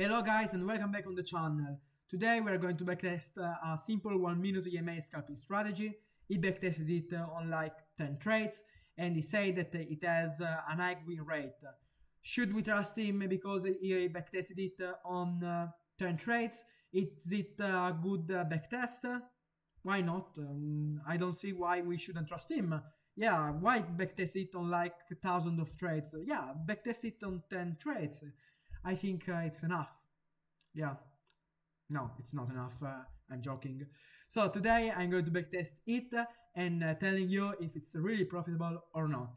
Hello guys and welcome back on the channel. Today we are going to backtest a simple 1 minute EMA scalping strategy. He backtested it on like 10 trades and he said that it has an high win rate. Should we trust him because he backtested it on 10 trades? Is it a good backtest? Why not? I don't see why we shouldn't trust him. Yeah, why backtest it on like thousands of trades? Yeah, backtest it on 10 trades. I think it's enough. Yeah. No, it's not enough. I'm joking. So today I'm going to backtest it and telling you if it's really profitable or not.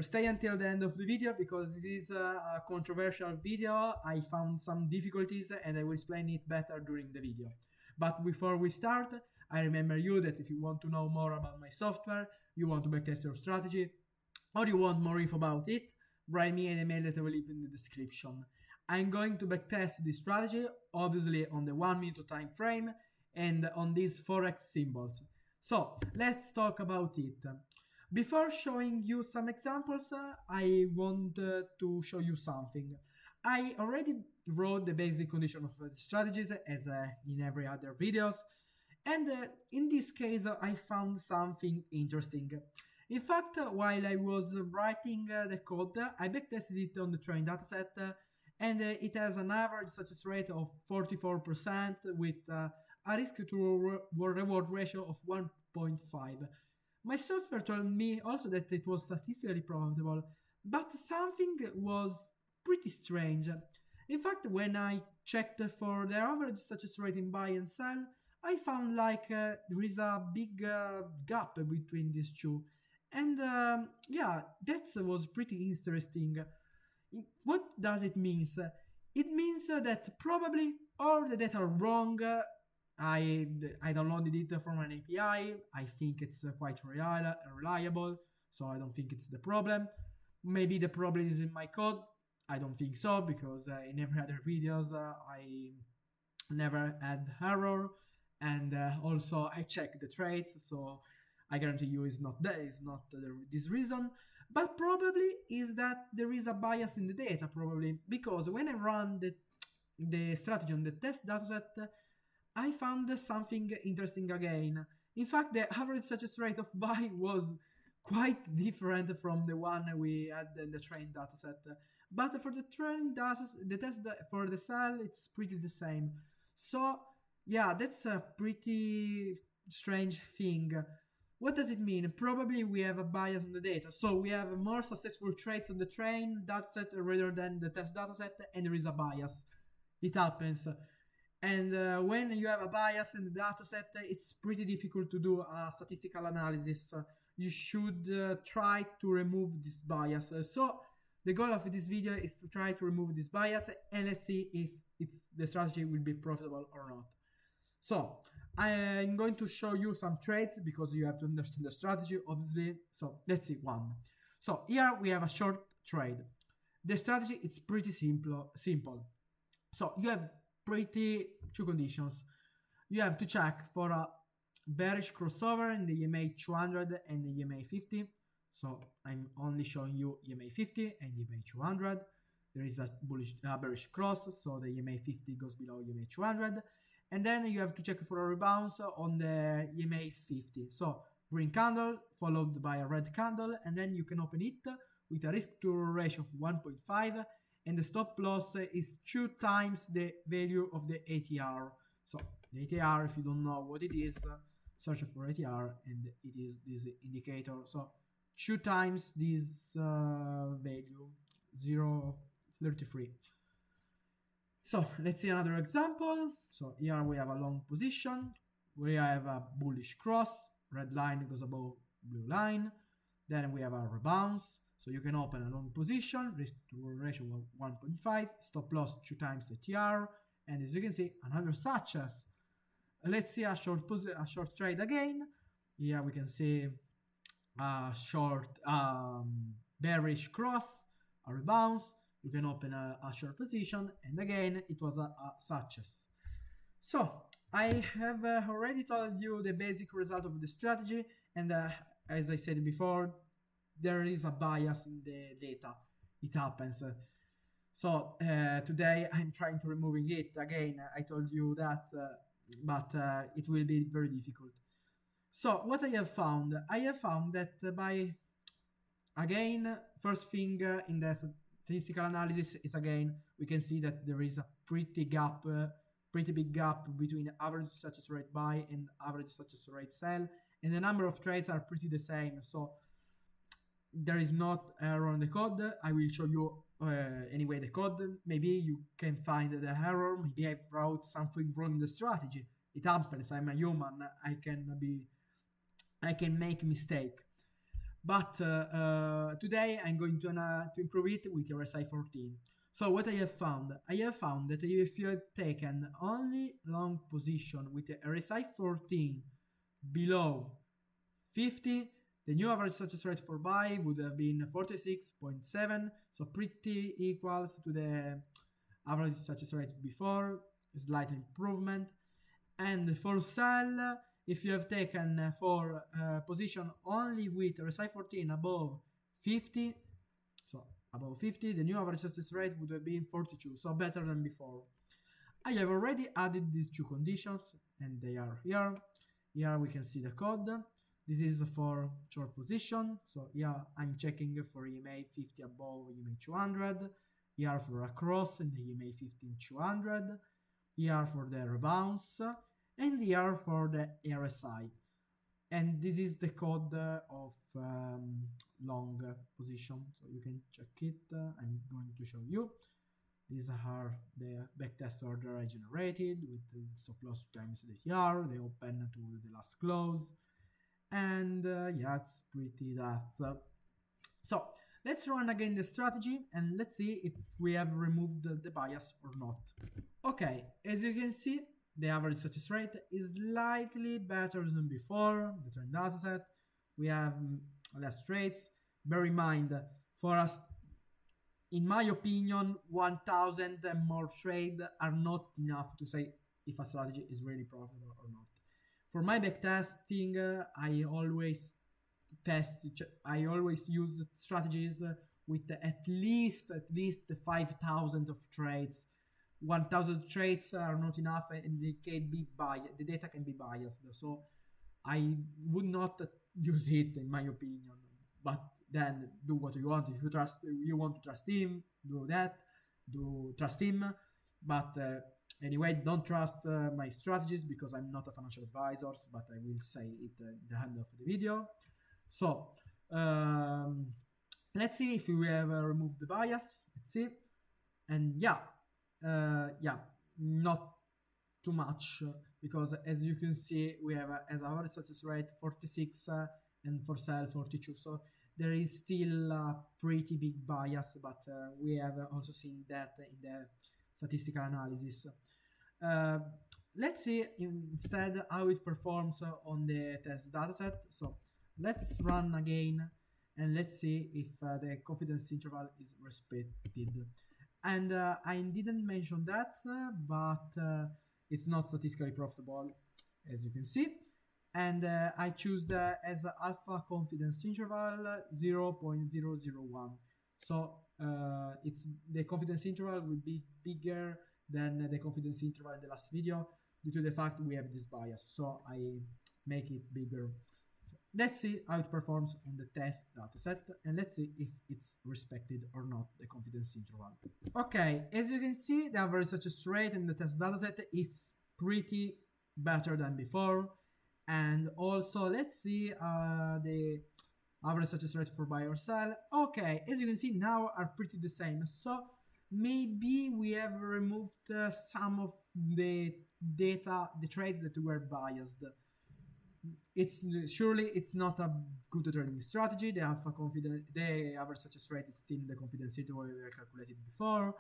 Stay until the end of the video because this is a controversial video. I found some difficulties and I will explain it better during the video. But before we start, I remember you that if you want to know more about my software, you want to backtest your strategy, or you want more info about it, write me an email that I will leave in the description. I'm going to backtest this strategy, obviously on the 1 minute time frame and on these forex symbols. So let's talk about it. Before showing you some examples, I want to show you something. I already wrote the basic condition of the strategies as in every other videos, and in this case I found something interesting. In fact, while I was writing the code, I backtested it on the training dataset, and it has an average success rate of 44% with a risk to reward ratio of 1.5. My software told me also that it was statistically profitable, but something was pretty strange. In fact, when I checked for the average success rate in buy and sell, I found like there is a big gap between these two. And yeah, that was pretty interesting. What does it mean? It means that probably all the data are wrong. I downloaded it from an API. I think it's quite reliable, so I don't think it's the problem. Maybe the problem is in my code. I don't think so because in every other videos I never had error, and also I check the trades, so I guarantee you it's not that, it's not this reason, but probably is that there is a bias in the data, probably because when I run the strategy on the test dataset, I found something interesting again. In fact, the average success rate of buy was quite different from the one we had in the train dataset, but for the train dataset, the test for the sell, it's pretty the same. So yeah, that's a pretty strange thing. What does it mean? Probably we have a bias in the data. So we have more successful trades on the train dataset rather than the test dataset, and there is a bias. It happens. And when you have a bias in the dataset, it's pretty difficult to do a statistical analysis. You should try to remove this bias. So the goal of this video is to try to remove this bias, and let's see if the strategy will be profitable or not. So I'm going to show you some trades because you have to understand the strategy, obviously. So let's see one. So here we have a short trade. The strategy is pretty simple. So you have two conditions. You have to check for a bearish crossover in the EMA 200 and the EMA 50. So I'm only showing you EMA 50 and EMA 200. There is a bearish cross, so the EMA 50 goes below EMA 200. And then you have to check for a rebound on the EMA 50. So green candle followed by a red candle, and then you can open it with a risk to ratio of 1.5, and the stop loss is 2 times the value of the ATR. So the ATR, if you don't know what it is, search for ATR, and it is this indicator. So 2 times this value, 0.33. So let's see another example. So here we have a long position. We have a bullish cross. Red line goes above blue line. Then we have a rebound. So you can open a long position, risk to ratio of 1.5, stop loss 2 times ATR, and as you can see, another such as. Let's see a short trade again. Here we can see a short bearish cross, a rebound. You can open a short position, and again it was a such as. So I have already told you the basic result of the strategy, and as I said before, there is a bias in the data. It happens. So today I'm trying to removing it again. I told you that, but it will be very difficult. So what I have found that by again, first thing in the statistical analysis is again we can see that there is a pretty big gap between average success rate buy and average success rate sell, and the number of trades are pretty the same. So there is not error on the code. I will show you anyway the code. Maybe you can find the error. Maybe I wrote something wrong in the strategy. It happens. I'm a human. I can make mistake. But today I'm going to improve it with RSI 14. So what I have found that if you have taken only long position with RSI 14 below 50, the new average success rate for buy would have been 46.7, so pretty equals to the average success rate before, slight improvement. And for sell, if you have taken for position only with RSI 14 above 50, so above 50, the new average success rate would have been 42, so better than before. I have already added these two conditions, and they are here. Here we can see the code. This is for short position. So here I'm checking for EMA 50 above EMA 200. Here for across in the EMA 15 200. Here for the rebounds. And here for the RSI. And this is the code of long position. So you can check it. I'm going to show you. These are the backtest order I generated with the stop loss times the TR. They open to the last close. And yeah, it's pretty that. So let's run again the strategy and let's see if we have removed the bias or not. Okay, as you can see, the average success rate is slightly better than before. The trend dataset, we have less trades. Bear in mind, for us, in my opinion, 1,000 and more trade are not enough to say if a strategy is really profitable or not. For my backtesting, I always use strategies with at least 5,000 of trades. 1,000 trades are not enough, and they can be biased. The data can be biased, so I would not use it in my opinion. But then do what you want. If you want to trust him, do that. Do trust him, but anyway, don't trust my strategies because I'm not a financial advisor. But I will say it at the end of the video. So let's see if we have removed the bias. Let's see, and yeah, not too much because as you can see, we have as average success rate 46 and for sell 42. So there is still a pretty big bias, but we have also seen that in the statistical analysis. Let's see instead how it performs on the test dataset. So let's run again and let's see if the confidence interval is respected. And I didn't mention that, but it's not statistically profitable, as you can see. And I choose the as alpha confidence interval 0.001. So it's the confidence interval will be bigger than the confidence interval in the last video due to the fact we have this bias. So I make it bigger. So let's see how it performs on the test dataset, and let's see if it's respected or not, the confidence interval. Okay, as you can see, the average success rate in the test dataset is pretty better than before. And also, let's see the average success rate for buy or sell. Okay, as you can see, now are pretty the same. So maybe we have removed some of the data, the trades that were biased. It's surely it's not a good trading strategy. The average success rate is still the confidence interval we calculated before.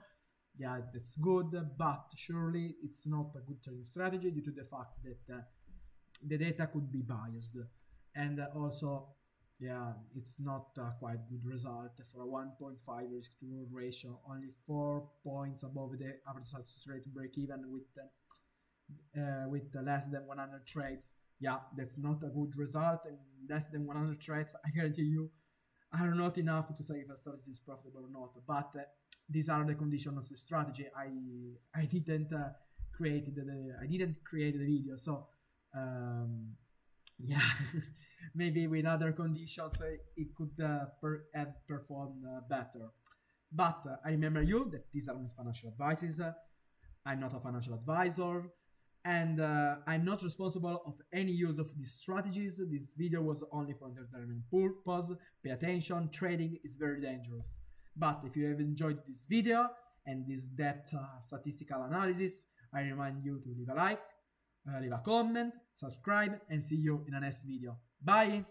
Yeah, that's good, but surely it's not a good trading strategy due to the fact that the data could be biased, and also, yeah, it's not a quite good result for a 1.5 risk to reward ratio, only 4 points above the average success rate to break even with less than 100 trades. Yeah, that's not a good result, and less than 100 trades, I guarantee you, are not enough to say if a strategy is profitable or not. But these are the conditions of the strategy. I didn't I didn't create the video, so um, yeah, maybe with other conditions it could have performed better. But I remember you that these are not financial advices. I'm not a financial advisor, and I'm not responsible of any use of these strategies. This video was only for entertainment purpose. Pay attention, trading is very dangerous. But if you have enjoyed this video and this depth statistical analysis, I remind you to leave a like, leave a comment, subscribe, and see you in the next video. Bye!